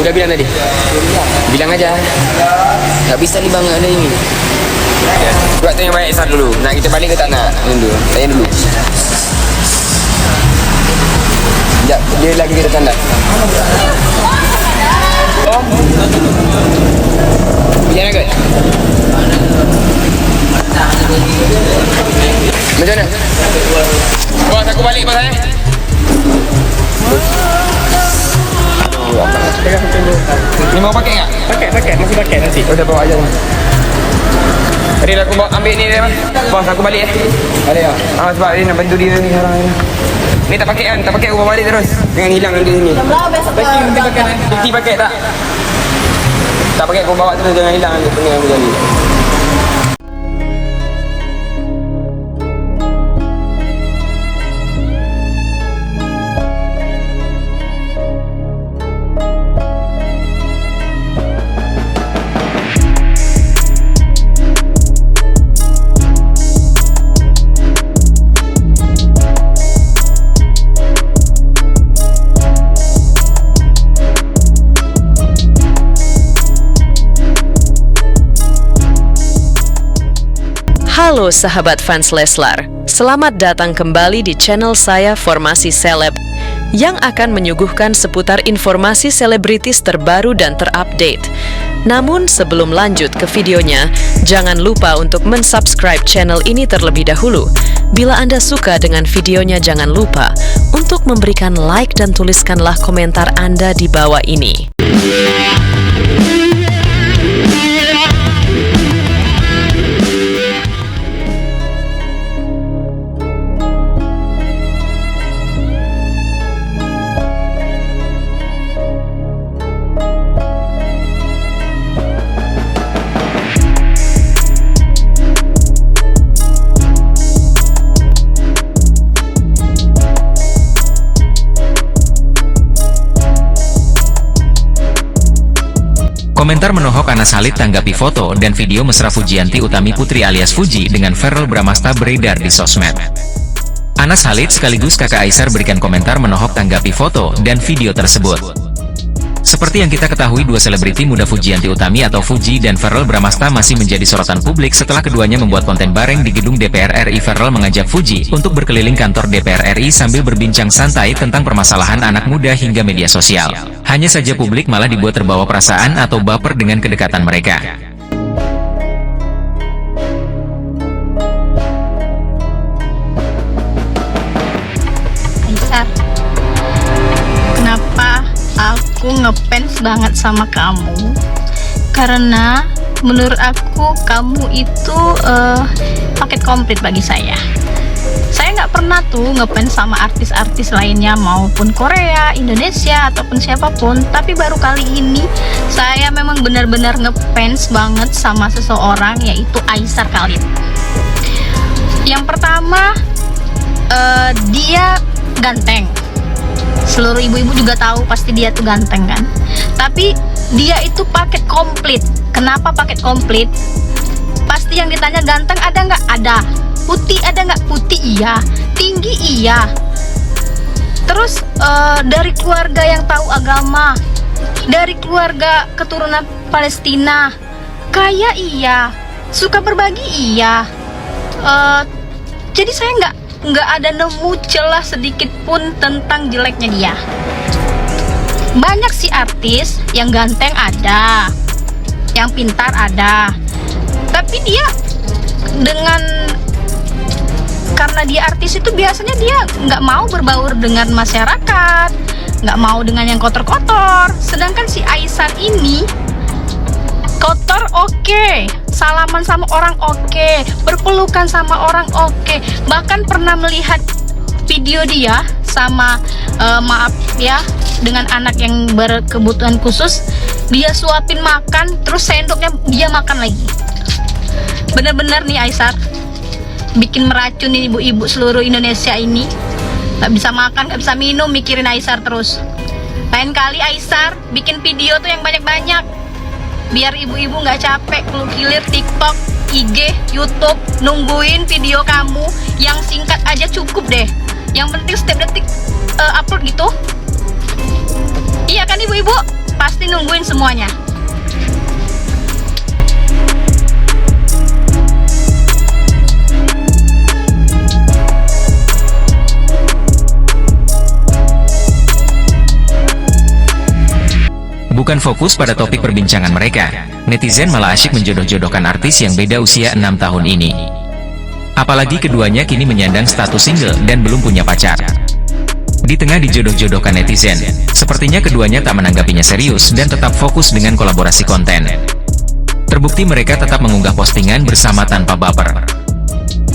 Udah bilang tadi? Bilang aja. Gak bisa nih bang, ada ini. Buat tanya banyak Isar dulu. Nak kita balik ke tak nak? Dulu. Tanya dulu. Sekejap, dia lagi kita tanda. Oh. Jangan kot. Macam mana? Bos, aku balik bos Ni mau pakai tak? Pakai, masih pakai nanti. Oh, dah bawa aja. Tadi aku bawa ambil ni dia. Bos, aku balik Balik ya? Sebab dia nak bantu dia ni sekarang ni. Ni tak pakai kan? Tak pakai aku bawa balik terus. Jangan hilang nanti sini. Nanti pakai. Nanti pakai tak? Tak pakai aku bawa terus, jangan hilang nanti pening aku jadi. Halo sahabat fans Leslar, selamat datang kembali di channel saya Formasi Seleb yang akan menyuguhkan seputar informasi selebritis terbaru dan terupdate. Namun sebelum lanjut ke videonya, jangan lupa untuk mensubscribe channel ini terlebih dahulu. Bila Anda suka dengan videonya, jangan lupa untuk memberikan like dan tuliskanlah komentar Anda di bawah ini. Komentar menohok Anas Halid tanggapi foto dan video mesra Fujianti Utami Putri alias Fuji dengan Verrell Bramasta beredar di sosmed. Anas Halid sekaligus kakak Aisar berikan komentar menohok tanggapi foto dan video tersebut. Seperti yang kita ketahui, dua selebriti muda Fujianti Utami atau Fuji dan Verrell Bramasta masih menjadi sorotan publik setelah keduanya membuat konten bareng di gedung DPR RI. Verrell mengajak Fuji untuk berkeliling kantor DPR RI sambil berbincang santai tentang permasalahan anak muda hingga media sosial. Hanya saja publik malah dibuat terbawa perasaan atau baper dengan kedekatan mereka. Aisar, kenapa aku ngefans banget sama kamu? Karena menurut aku kamu itu paket komplit bagi saya. Saya nggak pernah tuh ngefans sama artis-artis lainnya, maupun Korea, Indonesia, ataupun siapapun. Tapi baru kali ini saya memang benar-benar ngefans banget sama seseorang, yaitu Aisar Khalid. Yang pertama, dia ganteng. Seluruh ibu-ibu juga tahu pasti dia tuh ganteng kan. Tapi dia itu paket komplit. Kenapa paket komplit? Pasti yang ditanya ganteng ada nggak? Ada. Putih ada nggak? Putih iya. Tinggi iya. Terus dari keluarga yang tahu agama, dari keluarga keturunan Palestina, kaya iya, suka berbagi iya. Jadi saya nggak ada nemu celah sedikit pun tentang jeleknya dia. Banyak sih artis yang ganteng ada, yang pintar ada, tapi dia karena dia artis itu biasanya dia nggak mau berbaur dengan masyarakat, nggak mau dengan yang kotor-kotor. Sedangkan si Aisar ini kotor oke, salaman sama orang oke, berpelukan sama orang oke. Bahkan pernah melihat video dia sama maaf ya, dengan anak yang berkebutuhan khusus, dia suapin makan, terus sendoknya dia makan lagi. Bener-bener nih Aisar bikin meracun ibu-ibu seluruh Indonesia ini. Gak bisa makan, gak bisa minum, mikirin Aisar terus. Lain kali Aisar bikin video tuh yang banyak-banyak, biar ibu-ibu gak capek kilir TikTok, IG, YouTube, nungguin video kamu. Yang singkat aja cukup deh, yang penting setiap detik upload gitu. Iya kan ibu-ibu? pasti nungguin semuanya. Bukan fokus pada topik perbincangan mereka, netizen malah asyik menjodoh-jodohkan artis yang beda usia 6 tahun ini. Apalagi keduanya kini menyandang status single dan belum punya pacar. Di tengah dijodoh-jodohkan netizen, sepertinya keduanya tak menanggapinya serius dan tetap fokus dengan kolaborasi konten. Terbukti mereka tetap mengunggah postingan bersama tanpa baper.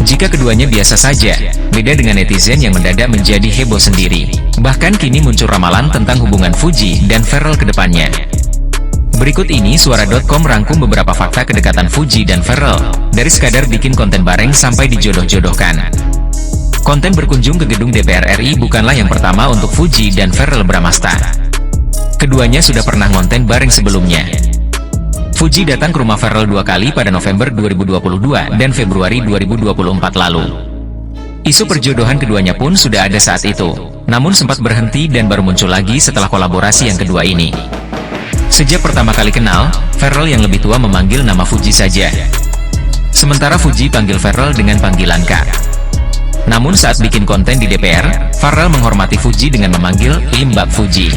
Jika keduanya biasa saja, beda dengan netizen yang mendadak menjadi heboh sendiri. Bahkan kini muncul ramalan tentang hubungan Fuji dan Pharrell ke depannya. Berikut ini suara.com rangkum beberapa fakta kedekatan Fuji dan Pharrell, dari sekadar bikin konten bareng sampai dijodoh-jodohkan. Konten berkunjung ke gedung DPR RI bukanlah yang pertama untuk Fuji dan Pharrell Bramasta. Keduanya sudah pernah konten bareng sebelumnya. Fuji datang ke rumah Pharrell 2 kali pada November 2022 dan Februari 2024 lalu. Isu perjodohan keduanya pun sudah ada saat itu, namun sempat berhenti dan baru muncul lagi setelah kolaborasi yang kedua ini. Sejak pertama kali kenal, Pharrell yang lebih tua memanggil nama Fuji saja. Sementara Fuji panggil Pharrell dengan panggilan Kak. Namun saat bikin konten di DPR, Pharrell menghormati Fuji dengan memanggil Mbak Fuji.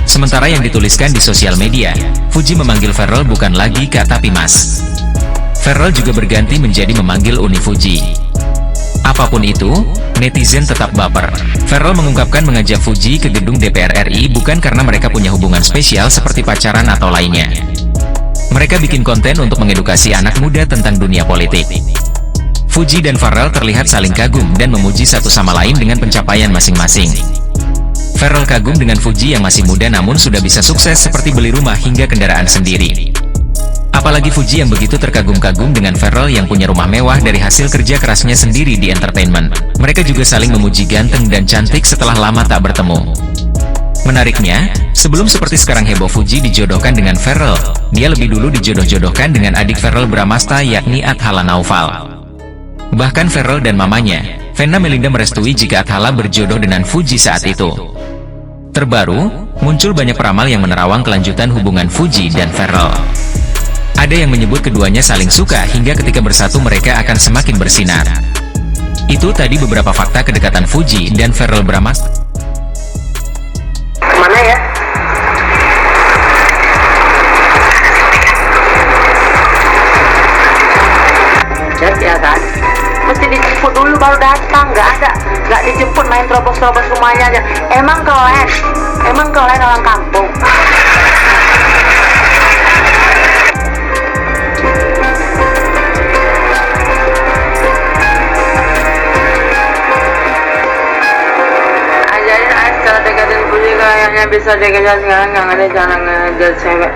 Sementara yang dituliskan di sosial media, Fuji memanggil Pharrell bukan lagi Kak tapi Mas. Pharrell juga berganti menjadi memanggil Uni Fuji. Apapun itu, netizen tetap baper. Pharrell mengungkapkan mengajak Fuji ke gedung DPR RI bukan karena mereka punya hubungan spesial seperti pacaran atau lainnya. Mereka bikin konten untuk mengedukasi anak muda tentang dunia politik. Fuji dan Pharrell terlihat saling kagum dan memuji satu sama lain dengan pencapaian masing-masing. Pharrell kagum dengan Fuji yang masih muda namun sudah bisa sukses seperti beli rumah hingga kendaraan sendiri. Apalagi Fuji yang begitu terkagum-kagum dengan Pharrell yang punya rumah mewah dari hasil kerja kerasnya sendiri di entertainment. Mereka juga saling memuji ganteng dan cantik setelah lama tak bertemu. Menariknya, sebelum seperti sekarang heboh Fuji dijodohkan dengan Pharrell, dia lebih dulu dijodoh-jodohkan dengan adik Pharrell Bramasta yakni Athala Naufal. Bahkan Pharrell dan mamanya, Vena Melinda merestui jika Athala berjodoh dengan Fuji saat itu. Terbaru, muncul banyak peramal yang menerawang kelanjutan hubungan Fuji dan Pharrell. Ada yang menyebut keduanya saling suka hingga ketika bersatu mereka akan semakin bersinar. Itu tadi beberapa fakta kedekatan Fuji dan Pharrell Bramasta. Kemana ya? Cek ya kan? Mesti dijemput dulu baru datang, nggak dijemput main terobos-terobos rumahnya aja. Emang kalian orang kampung. Ajarin Ais kalau deketin Fuji kayaknya bisa dikejar sekarang, nggak ada cara ngejar cewek.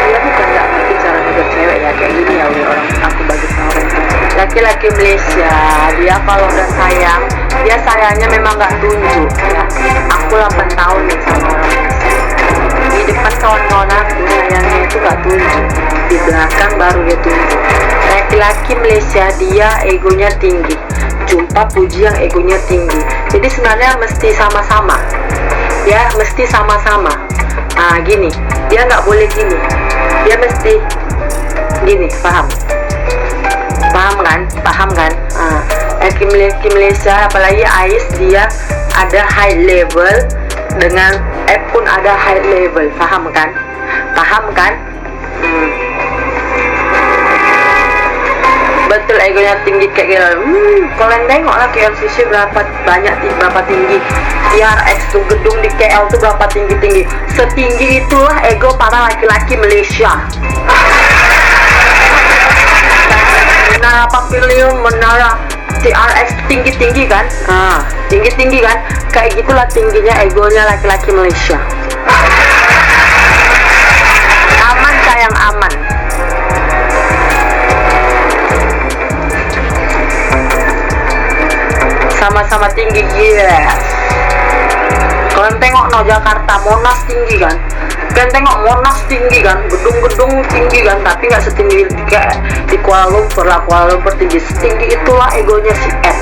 Dia bukan nggak ngerti cara ngejar cewek ya, kayak gini ya orang aku bagi tahu. Laki-laki Malaysia, dia kalau udah sayang, dia sayangnya memang nggak tunjuk ya. Aku 8 tahun nih sama orang Malaysia. Di depan kawan-kawan aku sayangnya itu nggak tunjuk, di belakang baru dia tunjuk. Laki-laki Malaysia dia egonya tinggi. Jumpa Fuji yang egonya tinggi. Jadi sebenarnya mesti sama-sama. Ya, mesti sama-sama. Nah, gini, dia nggak boleh gini. Dia mesti gini, paham? Paham kan? Laki Malaysia, apalagi Ais, dia ada high level dengan pun ada high level, paham kan? Betul egonya tinggi kayak gitu. Kalian tengok lah KLCC berapa tinggi. TRX tuh gedung di KL tuh berapa tinggi. Setinggi itulah ego para laki-laki Malaysia. Menara Pavilion, menara TRX tinggi kan? Tinggi kan? Kayak gitulah tingginya egonya laki-laki Malaysia. Aman sayang, aman. Sama-sama tinggi, yes. Kalian tengok no Jakarta, Monas tinggi kan? Kalian tengok Monas tinggi kan? Gedung-gedung tinggi kan? Tapi nggak setinggi di Kuala Lumpur lah. Kuala Lumpur tinggi. Setinggi itulah egonya si F.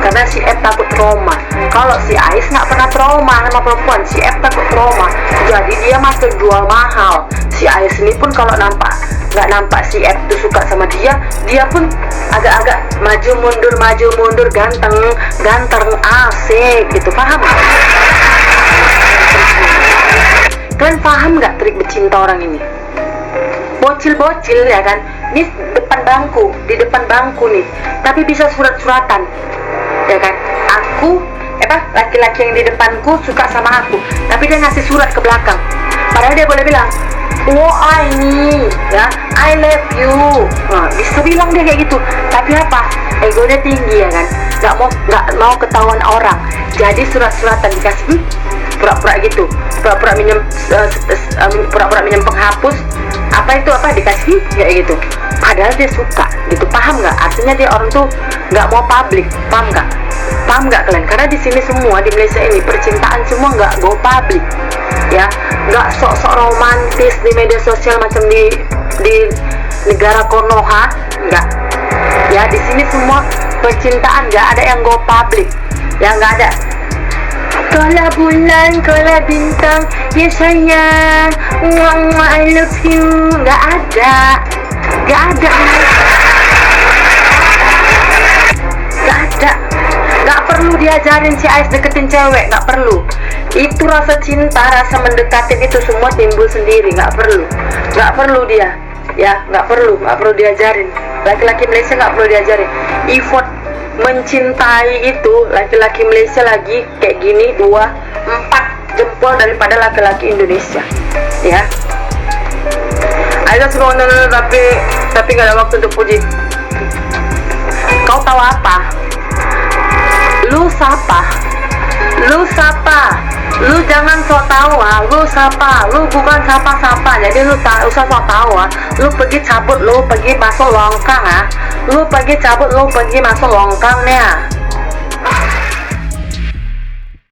karena si F takut trauma. Kalau si Ais nggak pernah trauma sama perempuan, si F takut trauma, jadi dia masih jual mahal. Si Ais ini pun kalau nggak nampak si F tuh suka sama dia, dia pun agak-agak maju mundur, ganteng, asik gitu, paham? Kalian paham nggak trik bercinta orang ini? Bocil ya kan, ini di depan bangku nih, tapi bisa surat-suratan, ya kan? Laki-laki yang di depanku suka sama aku, tapi dia ngasih surat ke belakang. Padahal dia boleh bilang, oh ini, ya, I love you. Nah, bisa bilang dia kayak gitu, tapi apa? Egonya tinggi ya kan, nggak mau ketahuan orang. Jadi surat-suratan dikasih, pura-pura gitu, pura-pura minjem penghapus, dikasih kayak gitu. Padahal dia suka gitu, paham nggak? Artinya dia orang tuh nggak mau publik, paham nggak kalian? Karena di sini semua di Malaysia ini percintaan semua nggak go publik, ya, nggak sok-sok romantis di media sosial macam di negara Konoha, nggak. Ya di sini semua percintaan nggak ada yang go publik, ya nggak ada. Kala bulan, kala bintang, ya sayang, I love you, nggak ada. Nggak perlu diajarin si Ais deketin cewek, nggak perlu. Itu rasa cinta, rasa mendekatin itu semua timbul sendiri, nggak perlu dia, ya nggak perlu diajarin. Laki-laki Malaysia nggak perlu diajarin. Effort mencintai itu laki-laki Malaysia lagi kayak gini 2-4 jempol daripada laki-laki Indonesia, ya. Aida suka nonton tapi nggak ada waktu untuk puji. Kau tahu apa? Lu siapa? Lu jangan sok tahu, lu siapa? Lu bukan siapa-siapa, jadi lu tak usah sok tahu. Lu pergi cabut, lu pergi masuk longkang, lu pergi cabut, lu pergi masuk longkang nih.